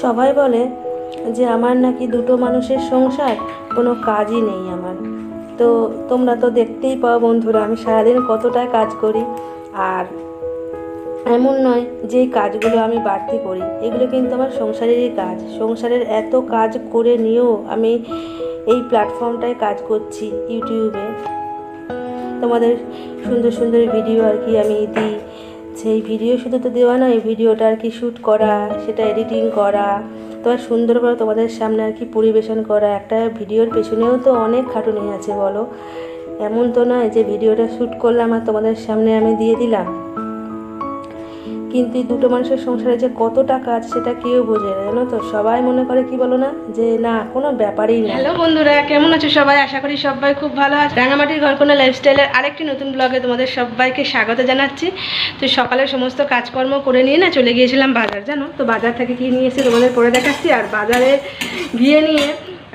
সবাই বলে যে আমার নাকি দুটো মানুষের সংসার, কোনো কাজই নেই আমার। তো তোমরা তো দেখতেই পাও বন্ধুরা, আমি সারাদিন কতটা কাজ করি। আর এমন নয় যে এই কাজগুলো আমি বাড়তি করি, এগুলো কিন্তু আমার সংসারেরই কাজ। সংসারের এত কাজ করে নিয়েও আমি এই প্ল্যাটফর্মটায় কাজ করছি, ইউটিউবে তোমাদের সুন্দর সুন্দর ভিডিও আর কি আমি দিই। সেই ভিডিও শুধু তো দেওয়া নয়, ভিডিওটা আর কি শ্যুট করা, সেটা এডিটিং করা, তোমার সুন্দর করে তোমাদের সামনে আর কি পরিবেশন করা। একটা ভিডিওর পেছনেও তো অনেক খাটুনি আছে বলো। এমন তো নয় যে ভিডিওটা শ্যুট করলাম আর তোমাদের সামনে আমি দিয়ে দিলাম। কিন্তু এই দুটো মানুষের সংসারে যে কতটা কাজ সেটা কেউ বোঝে না, জানো তো। সবাই মনে করে কি বলো না, যে না কোনো ব্যাপারই না। হ্যালো বন্ধুরা, কেমন আছো সবাই? আশা করি সবাই খুব ভালো আছে। রাঙামাটির ঘরকোনা লাইফস্টাইলের আরেকটি নতুন ব্লগে তোমাদের সবাইকে স্বাগত জানাচ্ছি। তো সকালের সমস্ত কাজকর্ম করে নিয়ে না চলে গিয়েছিলাম বাজার, জানো তো। বাজার থেকে কি নিয়ে এসে তোমাদের পরে দেখাচ্ছি। আর বাজারে গিয়ে নিয়ে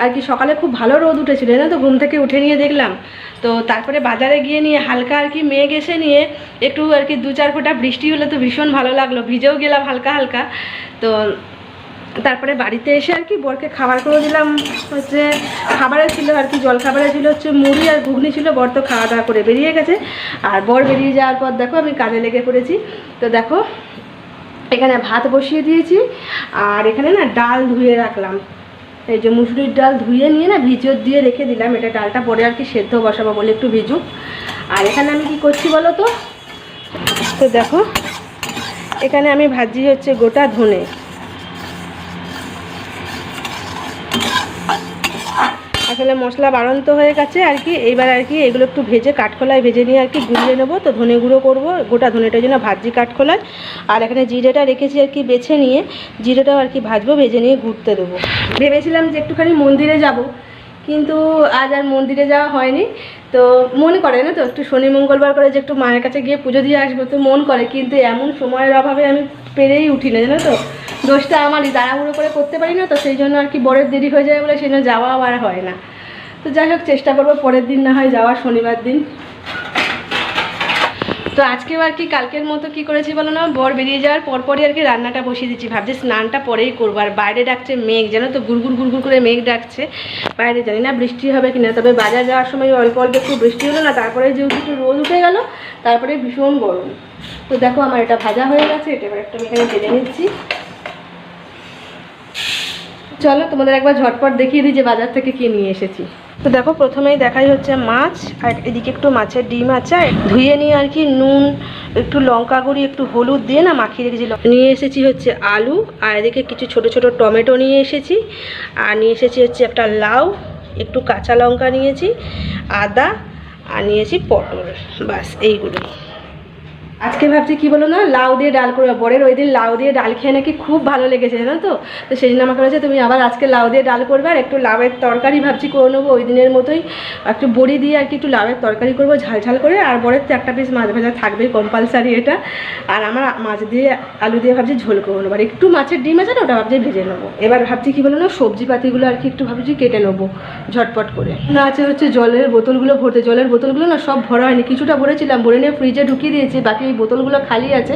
আর কি সকালে খুব ভালো রোদ উঠেছিল না, তো ঘুম থেকে উঠে নিয়ে দেখলাম। তো তারপরে বাজারে গিয়ে নিয়ে হালকা আর কি মেঘ এসে নিয়ে একটু আর কি 2-4 ফোঁটা বৃষ্টি হলে তো ভীষণ ভালো লাগলো, ভিজেও গেলাম হালকা হালকা। তো তারপরে বাড়িতে এসে আর কি বরকে খাবার করে দিলাম। হচ্ছে খাবারে ছিল আর কি, জল খাবারে ছিল হচ্ছে মুড়ি আর ঘুগনি ছিল। বর তো খাওয়া দাওয়া করে বেরিয়ে গেছে। আর বর বেরিয়ে যাওয়ার পর দেখো আমি কাজে লেগে পড়েছি। তো দেখো এখানে ভাত বসিয়ে দিয়েছি, আর এখানে না ডাল ধুয়ে রাখলাম। এই যে মুসুরির ডাল ধুয়ে নিয়ে না ভিজিয়ে দিয়ে রেখে দিলাম। এটা ডালটা পরে আর কি সেদ্ধ বসাবো বলে একটু ভিজুক। আর এখানে আমি কি করছি বলো তো। তো দেখো এখানে আমি ভাজি হচ্ছে গোটা ধনে। আসলে মশলা বাড়ন্ত হয়ে গেছে আর কি। এইবার আর কি এগুলো একটু ভেজে কাঠখোলায় ভেজে নিয়ে আর কি গুঁড়িয়ে নেবো। তো ধনে গুঁড়ো করবো, গোটা ধনেটার জন্য ভাজি কাঠখোলায়। আর এখানে জিরেটা রেখেছি আর কি বেছে নিয়ে, জিরেটাও আর কি ভাজবো, ভেজে নিয়ে ঘুরতে দেবো। ভেবেছিলাম যে একটুখানি মন্দিরে যাব, কিন্তু আজ আর মন্দিরে যাওয়া হয়নি। তো মন করে না তো একটু শনি মঙ্গলবার করে যে একটু মায়ের কাছে গিয়ে পুজো দিয়ে আসবো, তো মন করে। কিন্তু এমন সময়ের অভাবে আমি পেরেই উঠি না, জানো তো। দোষটা আমারই, তাড়াহুড়ো করে করতে পারি না, তো সেই জন্য আর কি বরের দেরি হয়ে যায় বলে সেই জন্য যাওয়াও আর হয় না। তো যাই হোক চেষ্টা করবো পরের দিন না হয় যাওয়ার, শনিবার দিন। তো আজকেও আর কি কালকের মতো কি করেছি বলো না, বর বেরিয়ে যাওয়ার পরপরই আর কি রান্নাটা বসিয়ে দিচ্ছি। ভাবছি স্নানটা পরেই করবো। আর বাইরে ডাকছে মেঘ, জানো তো, গুড়গুড় গুড়গুড় করে মেঘ ডাকছে বাইরে। জানি না বৃষ্টি হবে কিনা, তবে বাজার যাওয়ার সময় অল্প অল্প একটু বৃষ্টি হলো না, তারপরে যেহেতু একটু রোদ উঠে গেল, তারপরে ভীষণ গরম। তো দেখো আমার এটা ভাজা হয়ে গেছে, এটা এবার একটা আমি এখানে ভেজে নিচ্ছি। চলো তোমাদের একবার ঝটপট দেখিয়ে দিই যে বাজার থেকে কি নিয়ে এসেছি। তো দেখো প্রথমেই দেখাই হচ্ছে মাছ, আর এদিকে একটু মাছের ডিম আছে, ধুয়ে নিয়ে আর কি নুন একটু লঙ্কা গুঁড়ি একটু হলুদ দিয়ে না মাখিয়ে রেখেছিলাম। নিয়ে এসেছি হচ্ছে আলু, আর এদিকে কিছু ছোট ছোট টমেটো নিয়ে এসেছি, আর নিয়ে এসেছি হচ্ছে একটা লাউ, একটু কাঁচা লঙ্কা নিয়েছি, আদা, আর নিয়েছি পটল। বাস এইগুলোই। আজকে ভাবছি কি বলো না, লাউ দিয়ে ডাল করবো। বরের ওই দিন লাউ দিয়ে ডাল খেয়ে নাকি খুব ভালো লেগেছে, জানো তো। তো সেই জন্য আমাকে বলেছে তুমি আবার আজকে লাউ দিয়ে ডাল করবে, আর একটু লাউয়ের তরকারি ভাবছি করে নেবো ওই দিনের মতোই। একটু বড়ি দিয়ে আর কি একটু লাউয়ের তরকারি করবো ঝাল ঝাল করে। আর বরের তো একটা পিস মাছ ভাজা থাকবেই কম্পালসারি এটা। আর আমার মাছ দিয়ে আলু দিয়ে ভাবছি ঝোল করবো নেবো। আর একটু মাছের ডিম আছে না, ওটা ভাবছি ভেজে নেবো। এবার ভাবছি কি বলো না, সবজিপাতিগুলো আর কি একটু ভাবছি কেটে নেবো ঝটপট করে। না আছে হচ্ছে জলের বোতলগুলো ভরতে। জলের বোতলগুলো না সব ভরা হয়নি, কিছুটা ভরেছিলাম, ভরে নিয়ে ফ্রিজে ঢুকিয়ে দিয়েছি। বাকি এই বোতলগুলো খালি আছে,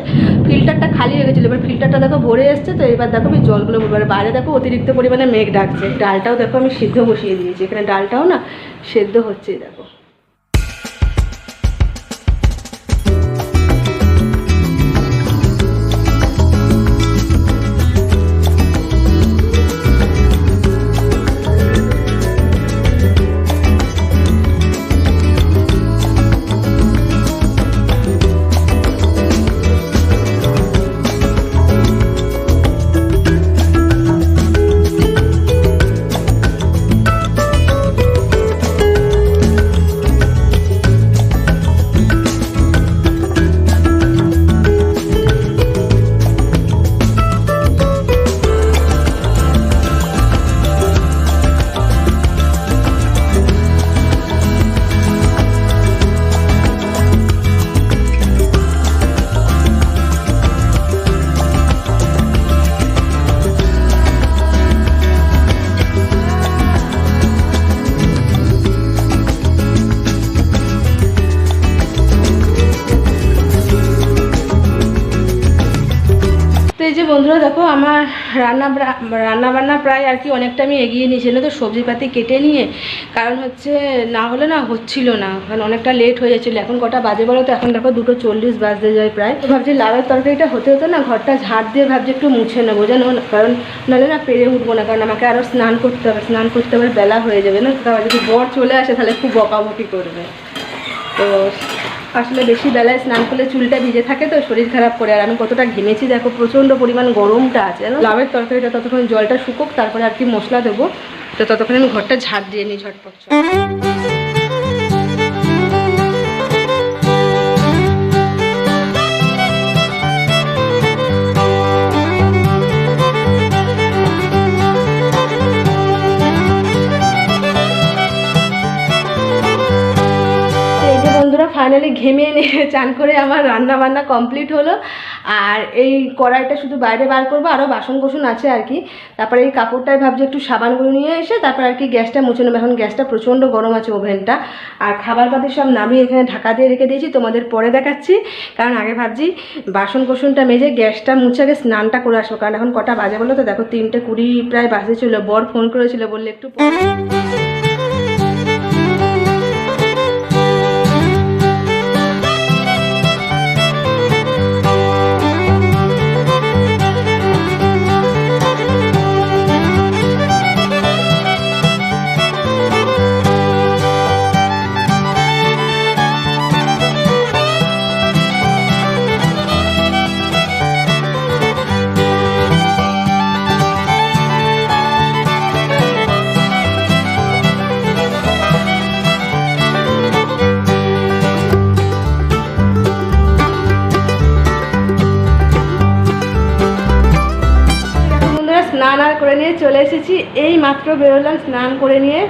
ফিল্টারটা খালি হয়ে গেছিলো। এবার ফিল্টারটা দেখো ভরে এসছে। তো এবার দেখো আমি জলগুলো ভরবো। বাইরে দেখো অতিরিক্ত পরিমাণে মেঘ ডাকছে। ডালটাও দেখো আমি সিদ্ধ বসিয়ে দিয়েছি, এখানে ডালটাও না সেদ্ধ হচ্ছে দেখো। যে বন্ধুরা দেখো আমার রান্না বান্না প্রায় আর কি অনেকটা আমি এগিয়ে নিয়েছি না, তো সবজিপাতি কেটে নিয়ে, কারণ হচ্ছে না হলে না হচ্ছিল না, কারণ অনেকটা লেট হয়ে যাচ্ছিলো। এখন কটা বাজে বলো তো? এখন দেখো 2:40 বাজতে যায় প্রায়। তো ভাবছি লাউয়ের তরকারিটা হতে হতে না ঘরটা ঝাড় দিয়ে ভাবছি একটু মুছে নেবো জানো, কারণ নাহলে না পেরে উঠবো না, কারণ আমাকে আরও স্নান করতে হবে, স্নান করতে আবার বেলা হয়ে যাবে না, তারপর যদি বর চলে আসে তাহলে খুব বকাবকি করবে। তো আসলে বেশি বেলায় স্নান করলে চুলটা ভিজে থাকে, তো শরীর খারাপ করে। আর আমি কতটা ঘেমেছি দেখো, প্রচণ্ড পরিমাণ গরমটা আছে জানো। লাউয়ের তরকারিটা ততক্ষণ জলটা শুকোক, তারপরে আর কি মশলা দেবো, তো ততক্ষণ আমি ঘরটা ঝাড় দিয়ে নিই ঝটপট। ফাইনালি ঘেমে নিয়ে চান করে আমার রান্না বান্না কমপ্লিট হলো। আর এই কড়াইটা শুধু বাইরে বার করবো, আরও বাসন কোসন আছে আর কি। তারপরে এই কাপড়টাই ভাবছি একটু সাবানগুলো নিয়ে এসে তারপর আর কি গ্যাসটা মুছে নেবো। এখন গ্যাসটা প্রচণ্ড গরম আছে, ওভেনটা। আর খাবার পাতি সব নামিয়ে এখানে ঢাকা দিয়ে রেখে দিয়েছি, তোমাদের পরে দেখাচ্ছি। কারণ আগে ভাবছি বাসন কোসনটা মেজে গ্যাসটা মুছে আগে স্নানটা করে আসবো, কারণ এখন কটা বাজে বলো তো? দেখো 3:20 প্রায় বাজে ছিল। বর ফোন করেছিল, বললে একটু স্নান আর করে নিয়ে চলে এসেছি। এই মাত্র বেরোলাম স্নান করে নিয়ে।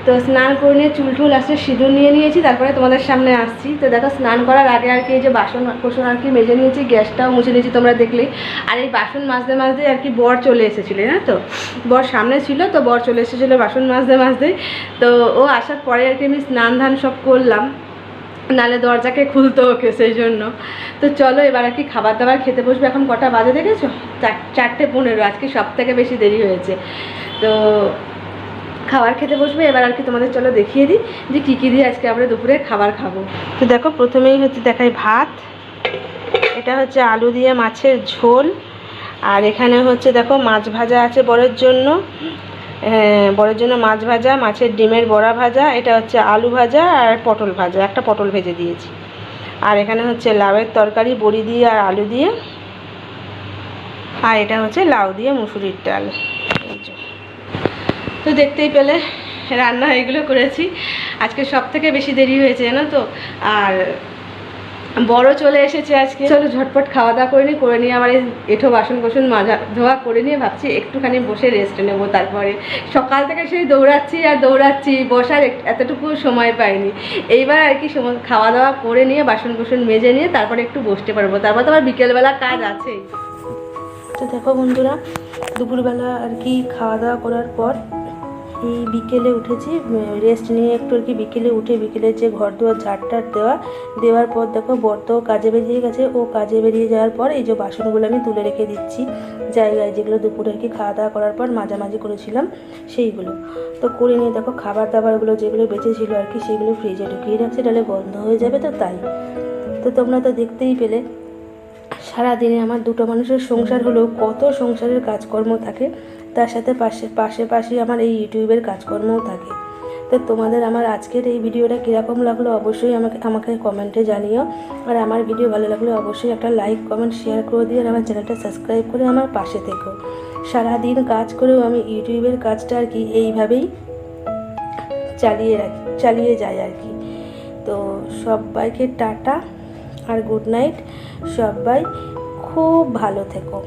তো স্নান করে নিয়ে চুল টুল আসতে সিঁদুর নিয়ে নিয়েছি, তারপরে তোমাদের সামনে আসছি। তো দেখো স্নান করার আগে আর কি এই যে বাসন কোসন আর কি মেজে নিয়েছি, গ্যাসটাও মুছে নিয়েছি তোমরা দেখলেই। আর এই বাসন মাজতে মাজতে আর কি বর চলে এসেছিলো না, তো বর সামনে ছিল, তো বর চলে এসেছিলো বাসন মাজতে মাজতে। তো ও আসার পরে আর কি আমি স্নান ধান সব করলাম, নালে দরজাকে খুলতো ওকে, সেই জন্য। তো চলো এবার আর কি খাবার দাবার খেতে বসবে। এখন কটা বাজে দেখেছো? 4:15। আজকে সব থেকে বেশি দেরি হয়েছে। তো খাবার খেতে বসবে এবার আর কি। তোমাদের চলো দেখিয়ে দিই যে কী কী দিয়ে আজকে আমরা দুপুরে খাবার খাবো। তো দেখো প্রথমেই হচ্ছে দেখাই ভাত, এটা হচ্ছে আলু দিয়ে মাছের ঝোল। আর এখানে হচ্ছে দেখো মাছ ভাজা আছে বরের জন্য, বরের জন্য মাছ ভাজা, মাছের ডিমের বড়া ভাজা, এটা হচ্ছে আলু ভাজা আর পটল ভাজা, একটা পটল ভেজে দিয়েছি। আর এখানে হচ্ছে লাউয়ের তরকারি বড়ি দিয়ে আর আলু দিয়ে। আর এটা হচ্ছে লাউ দিয়ে মুসুরির ডাল। তো দেখতেই পেলে রান্না এগুলো করেছি। আজকে সব থেকে বেশি দেরি হয়েছে জানো তো। আর বড় চলে এসেছে আজকে। চলো ঝটপট খাওয়া দাওয়া করে নিয়ে আমার এই এঁঠো বাসন কোসন মাজা ধোয়া করে নিয়ে ভাবছি একটুখানি বসে রেস্ট নেব। তারপরে সকাল থেকে সেই দৌড়াচ্ছি আর দৌড়াচ্ছি, বসার এতটুকু সময় পাইনি। এইবার আর কি খাওয়া দাওয়া করে নিয়ে বাসন কোসন মেজে নিয়ে তারপরে একটু বসতে পারবো, তারপর তো আবার বিকেলবেলা কাজ আছেই। তো দেখো বন্ধুরা, দুপুরবেলা আর কি খাওয়া দাওয়া করার পর এই বিকেলে উঠেছি, রেস্ট নিয়ে একটু আর কি। বিকেলে উঠে বিকেলের যে ঘর দুয়ার ঝাড়টার দেওয়ার পর দেখো বর তো কাজে বেরিয়ে গেছে। ও কাজে বেরিয়ে যাওয়ার পর এই যে বাসনগুলো আমি তুলে রেখে দিচ্ছি জায়গায়, যেগুলো দুপুরে আর কি খাওয়া দাওয়া করার পর মাঝামাঝি করেছিলাম সেইগুলো। তো করে নিয়ে দেখো খাবার দাবারগুলো যেগুলো বেঁচেছিল আর কি সেগুলো ফ্রিজে ঢুকিয়ে রাখছি, তাহলে বন্ধ হয়ে যাবে, তো তাই। তো তোমরা তো দেখতেই পেলে সারাদিনে আমার দুটো মানুষের সংসার হলেও কত সংসারের কাজকর্ম থাকে, তার সাথে পাশে আমার এই ইউটিউবের কাজকর্মও থাকে। তো তোমাদের আমার আজকের এই ভিডিওটা কীরকম লাগলো অবশ্যই আমাকে কমেন্টে জানিও। আর আমার ভিডিও ভালো লাগলে অবশ্যই একটা লাইক কমেন্ট শেয়ার করে দিও, আর আমার চ্যানেলটা সাবস্ক্রাইব করে আমার পাশে থেকো। সারাদিন কাজ করেও আমি ইউটিউবের কাজটা আর কি এইভাবেই চালিয়ে যাই আর কি। তো সবাইকে টাটা আর গুড নাইট, সবাই খুব ভালো থেকো।